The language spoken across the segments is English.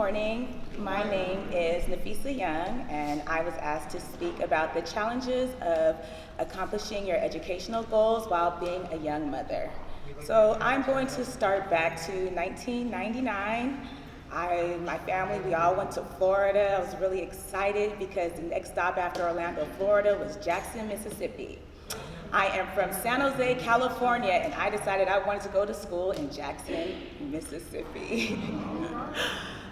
morning. My name is Nafeesah Young, and I was asked to speak about the challenges of accomplishing your educational goals while being a young mother. So I'm going to start back to 1999. My family, we all went to Florida. I was really excited because the next stop after Orlando, Florida was Jackson, Mississippi. I am from San Jose, California, and I decided I wanted to go to school in Jackson, Mississippi.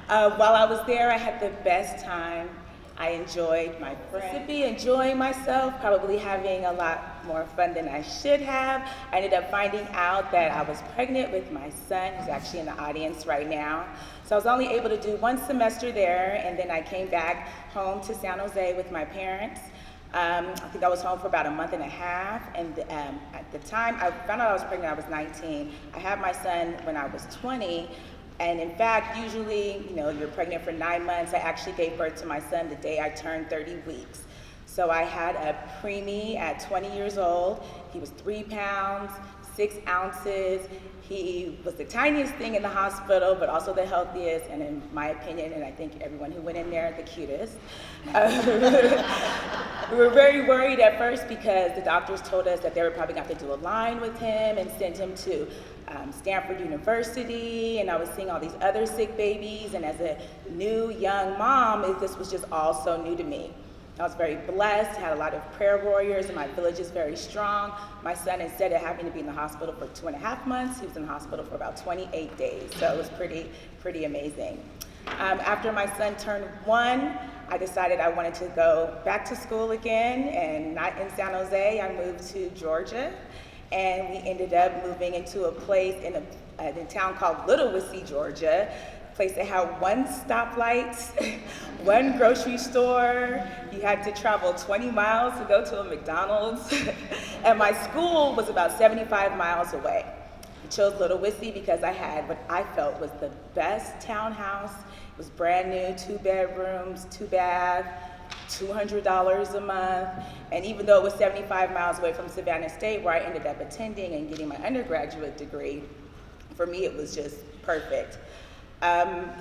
While I was there, I had the best time. I enjoyed my friends, enjoying myself, probably having a lot more fun than I should have. I ended up finding out that I was pregnant with my son, who's actually in the audience right now. So I was only able to do one semester there, and then I came back home to San Jose with my parents. I think I was home for about a month and a half, and at the time I found out I was pregnant, I was 19. I had my son when I was 20, and in fact, usually, you're pregnant for 9 months. I actually gave birth to my son the day I turned 30 weeks. So I had a preemie at 20 years old. He was 3 pounds, 6 ounces. He was the tiniest thing in the hospital, but also the healthiest, and in my opinion, and I think everyone who went in there, the cutest. We were very worried at first because the doctors told us that they were probably going to have to do a line with him and send him to Stanford University, and I was seeing all these other sick babies, and as a new young mom, this was just all so new to me. I was very blessed, had a lot of prayer warriors, and my village is very strong. My son, instead of having to be in the hospital for 2.5 months, he was in the hospital for about 28 days, so it was pretty amazing. After my son turned 1, I decided I wanted to go back to school again, and not in San Jose. I moved to Georgia, and we ended up moving into a place in a town called Little Wissy, Georgia, place that had 1 stoplight, 1 grocery store. You had to travel 20 miles to go to a McDonald's. And my school was about 75 miles away. I chose Little Wissy because I had what I felt was the best townhouse. It was brand new, 2 bedrooms, 2 bath, $200 a month. And even though it was 75 miles away from Savannah State, where I ended up attending and getting my undergraduate degree, for me it was just perfect.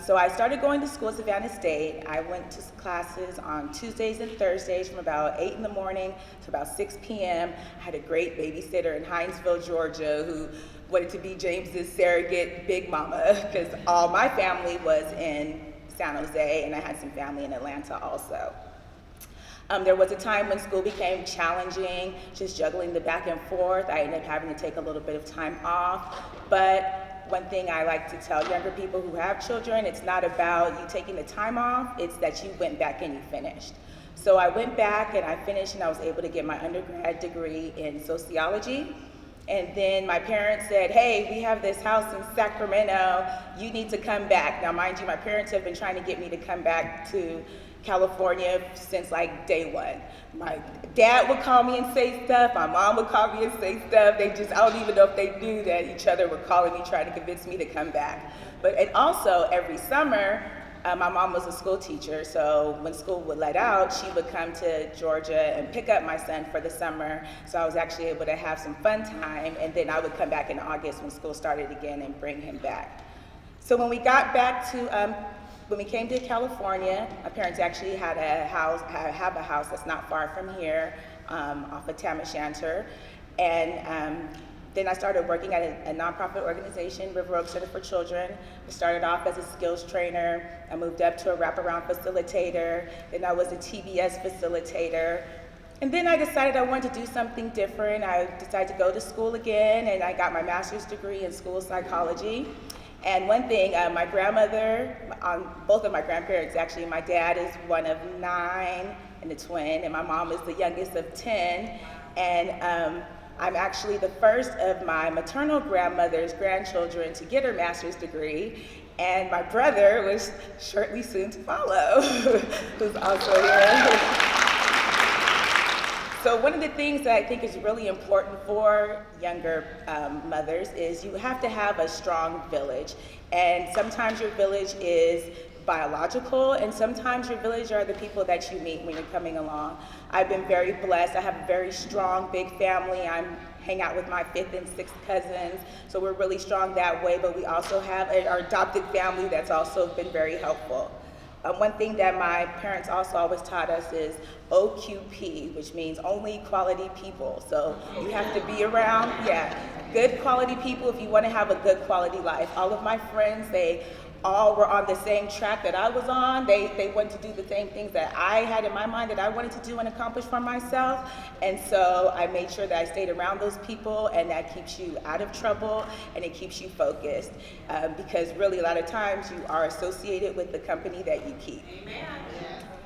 So I started going to school at Savannah State. I went to classes on Tuesdays and Thursdays from about 8 in the morning to about 6 p.m. I had a great babysitter in Hinesville, Georgia, who wanted to be James's surrogate big mama, because all my family was in San Jose, and I had some family in Atlanta also. There was a time when school became challenging, just juggling the back and forth. I ended up having to take a little bit of time off, but one thing I like to tell younger people who have children, it's not about you taking the time off, it's that you went back and you finished. So I went back and I finished, and I was able to get my undergrad degree in sociology. And then my parents said, hey, we have this house in Sacramento, you need to come back. Now mind you, my parents have been trying to get me to come back to California since like day 1. My dad would call me and say stuff, my mom would call me and say stuff. I don't even know if they knew that each other were calling me trying to convince me to come back. And also every summer, my mom was a school teacher, so when school would let out, she would come to Georgia and pick up my son for the summer. So I was actually able to have some fun time, and then I would come back in August when school started again and bring him back. So when we got back to when we came to California, my parents actually have a house that's not far from here, off of Tam O'Shanter. And then I started working at a nonprofit organization, River Oaks Center for Children. I started off as a skills trainer. I moved up to a wraparound facilitator. Then I was a TBS facilitator. And then I decided I wanted to do something different. I decided to go to school again, and I got my master's degree in school psychology. And one thing, my grandmother, both of my grandparents actually, my dad is one of 9 and a twin, and my mom is the youngest of 10. And I'm actually the first of my maternal grandmother's grandchildren to get her master's degree. And my brother was shortly soon to follow, who's also here. So one of the things that I think is really important for younger mothers is you have to have a strong village. And sometimes your village is biological, and sometimes your village are the people that you meet when you're coming along. I've been very blessed. I have a very strong, big family. I hang out with my 5th and 6th cousins, so we're really strong that way, but we also have our adopted family that's also been very helpful. One thing that my parents also always taught us is OQP, which means only quality people. So you have to be around, good quality people if you want to have a good quality life. All of my friends, they all were on the same track that I was on. They wanted to do the same things that I had in my mind that I wanted to do and accomplish for myself. And so I made sure that I stayed around those people, and that keeps you out of trouble and it keeps you focused. Because really a lot of times you are associated with the company that you keep. Amen.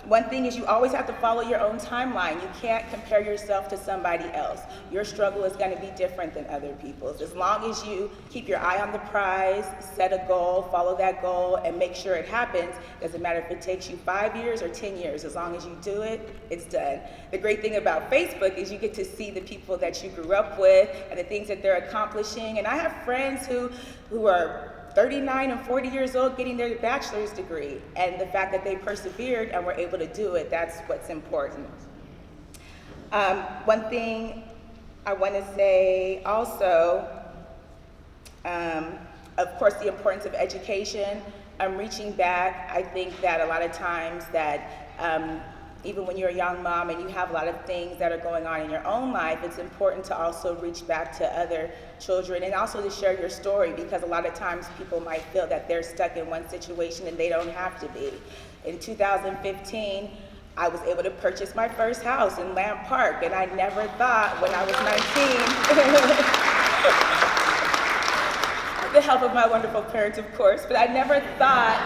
One thing is you always have to follow your own timeline. You can't compare yourself to somebody else. Your struggle is going to be different than other people's. As long as you keep your eye on the prize, set a goal, follow that goal, and make sure it happens, doesn't matter if it takes you 5 years or 10 years, as long as you do it, it's done. The great thing about Facebook is you get to see the people that you grew up with and the things that they're accomplishing. And I have friends who are 39 and 40 years old getting their bachelor's degree, and the fact that they persevered and were able to do it, that's what's important. One thing I want to say also, of course, the importance of education. Reaching back, I think that a lot of times that even when you're a young mom and you have a lot of things that are going on in your own life, it's important to also reach back to other children and also to share your story, because a lot of times people might feel that they're stuck in one situation and they don't have to be. In 2015, I was able to purchase my first house in Lamp Park, and I never thought when I was 19, with the help of my wonderful parents, of course, but I never thought,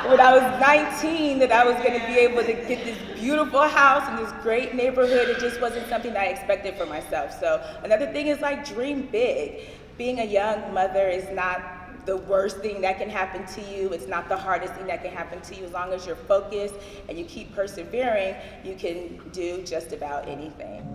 when I was 19 that I was going to be able to get this beautiful house in this great neighborhood. It just wasn't something that I expected for myself. So another thing is dream big. Being a young mother is not the worst thing that can happen to you. It's not the hardest thing that can happen to you. As long as you're focused and you keep persevering, you can do just about anything.